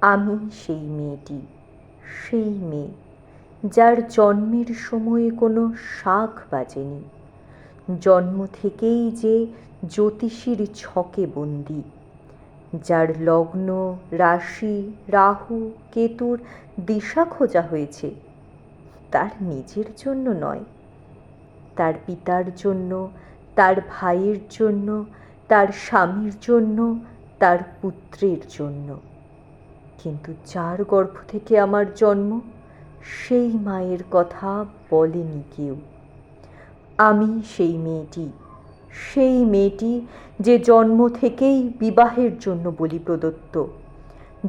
আমি সেই মেয়েটি, সেই মেয়ে যার জন্মের সময় কোনো শাঁখ বাজেনি, জন্ম থেকেই যে জ্যোতিষীর ছকে বন্দী, যার লগ্ন রাশি রাহু কেতুর দিশা খোঁজা হয়েছে তার নিজের জন্য নয়, তার পিতার জন্য, তার ভাইয়ের জন্য, তার স্বামীর জন্য, তার পুত্রের জন্য। কিন্তু যার গর্ভ থেকে আমার জন্ম সেই মায়ের কথা বলেনি কেউ। আমি সেই মেয়েটি, সেই মেয়েটি যে জন্ম থেকেই বিবাহের জন্য বলি প্রদত্ত,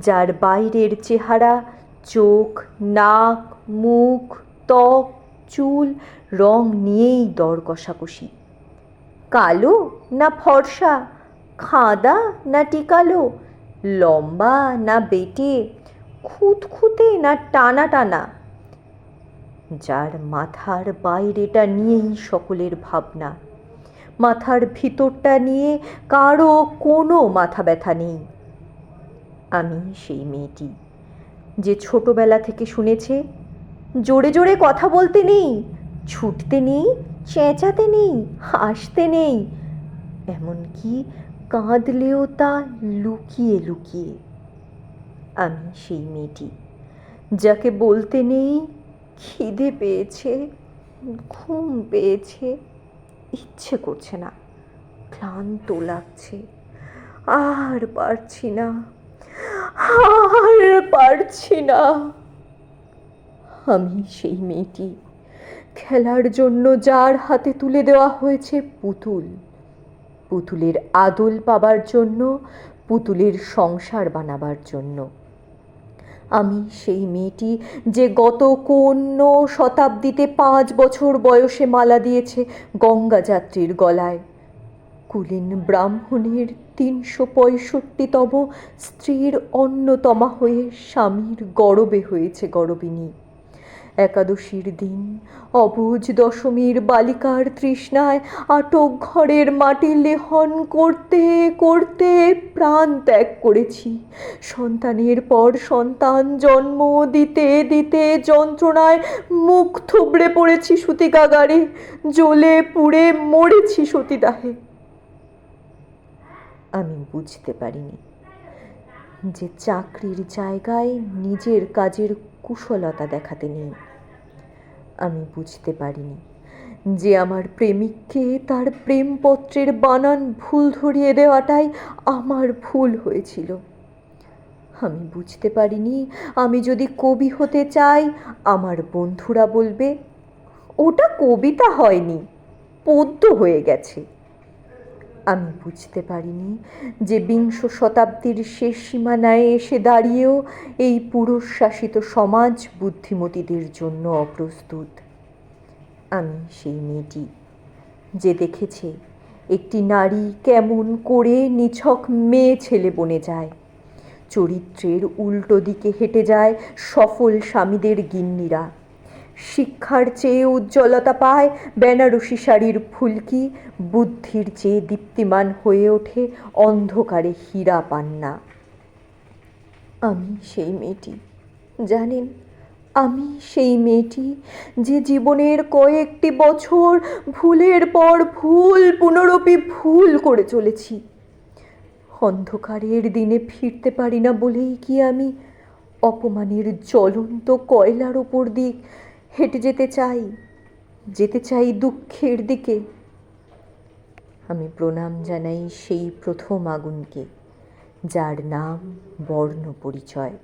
যার বাইরের চেহারা চোখ নাক মুখ ত্বক চুল রং নিয়েই দর কষাকষি, কালো না ফর্সা, খাঁদা না টিকালো, লম্বা না বেটে, খুঁতখুঁতে না টানা টানা, যার মাথার বাইরেটা নিয়েই সকলের ভাবনা, মাথার ভিতরটা নিয়ে কারো কোনো মাথা ব্যথা নেই। আমি সেই মেয়েটি যে ছোটবেলা থেকে শুনেছে জোরে জোরে কথা বলতে নেই, ছুটতে নেই, চেঁচাতে নেই, হাসতে নেই, এমনকি কাঁদলেও তা লুকিয়ে লুকিয়ে। আমি সেই মেয়েটি যাকে বলতে নেই খিদে পেয়েছে, ঘুম পেয়েছে, ইচ্ছে করছে না, ক্লান্ত লাগছে, আর পারছি না, আর পারছি না। আমি সেই মেয়েটি খেলার জন্য যার হাতে তুলে দেওয়া হয়েছে পুতুল, পুতুলের আদল পাবার জন্য, পুতুলের সংসার বানাবার জন্য। আমি সেই মেয়েটি যে গত কোন শতাব্দীতে 5 বছর বয়সে মালা দিয়েছে গঙ্গা যাত্রীর গলায়, কুলীন ব্রাহ্মণের 365তম স্ত্রীর অন্যতমা হয়ে স্বামীর গরবে হয়েছে গরবিনী। একাদশীর দিন অবুঝ দশমীর বালিকার তৃষ্ণায় আটক ঘরের মাটি লেহন করতে করতে প্রাণ ত্যাগ করেছি, সন্তানের পর সন্তান জন্ম দিতে দিতে যন্ত্রণায় মুখ থুবড়ে পড়েছি সূতিকাগারে, জ্বলে পুড়ে মরেছি সতীদাহে। আমি বুঝতে পারিনি যে চাকরির জায়গায় নিজের কাজের কুশলতা দেখাতে নেই। আমি বুঝতে পারিনি যে আমার প্রেমিককে তার প্রেমপত্রের বানান ভুল ধরিয়ে দেওয়াটাই আমার ভুল হয়েছিল। আমি বুঝতে পারিনি আমি যদি কবি হতে চাই আমার বন্ধুরা বলবে ওটা কবিতা হয়নি, পদ্য হয়ে গেছে। আমি বুঝতে পারিনি যে 20 শতাব্দীর শেষ সীমানায় এসে দাঁড়িয়েও এই পুরুষ শাসিত সমাজ বুদ্ধিমতীদের জন্য অপ্রস্তুত। আমি সেই মেয়েটি যে দেখেছে একটি নারী কেমন করে নিছক মেয়ে ছেলে বনে যায়, চরিত্রের উল্টো দিকে হেঁটে যায় সফল স্বামীদের গিন্নিরা, শিক্ষার চেয়ে উজ্জ্বলতা পায় বেনারসি শাড়ির ফুলকি, বুদ্ধির চেয়ে দীপ্তিমান হয়ে ওঠে অন্ধকারে হীরা পান্না। আমি সেই মেয়েটি, জানেন, আমি সেই মেয়েটি যে জীবনের কয়েকটি বছর ভুলের পর ভুল পুনরপি ভুল করে চলেছি। অন্ধকারের দিনে ফিরতে পারি না বলেই কি আমি অপমানের জ্বলন্ত কয়লার ওপর দিয়ে হেঁটে যেতে চাই দুঃখের দিকে। আমি প্রণাম জানাই সেই প্রথম আগুনকে, যার নাম বর্ণ পরিচয়,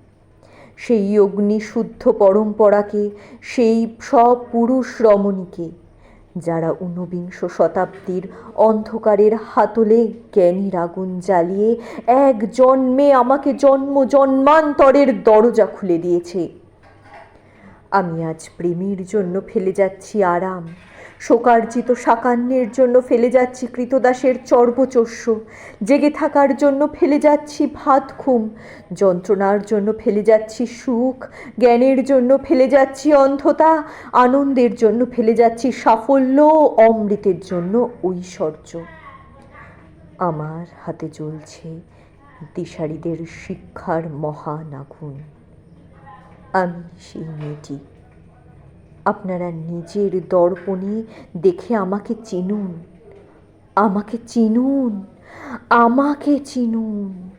সেই অগ্নিশুদ্ধ পরম্পরাকে, সেই সব পুরুষ রমণীকে যারা 19 শতাব্দীর অন্ধকারের হাতলে জ্ঞানীর আগুন জ্বালিয়ে এক জন্মে আমাকে জন্ম জন্মান্তরের দরজা খুলে দিয়েছে। আমি আজ প্রেমের জন্য ফেলে যাচ্ছি আরাম, শোকার্জিত সাকান্যের জন্য ফেলে যাচ্ছি কৃতদাসের চর্বচস্য, জেগে থাকার জন্য ফেলে যাচ্ছি ভাত ঘুম, যন্ত্রণার জন্য ফেলে যাচ্ছি সুখ, জ্ঞানের জন্য ফেলে যাচ্ছি অন্ধতা, আনন্দের জন্য ফেলে যাচ্ছি সাফল্য, অমৃতের জন্য ঐশ্বর্য। আমার হাতে জ্বলছে দিশারীদের শিক্ষার মহান আগুন। আমি সেই মেয়েটি। আপনারা নিজের দর্পণে দেখে আমাকে চিনুন, আমাকে চিনুন, আমাকে চিনুন।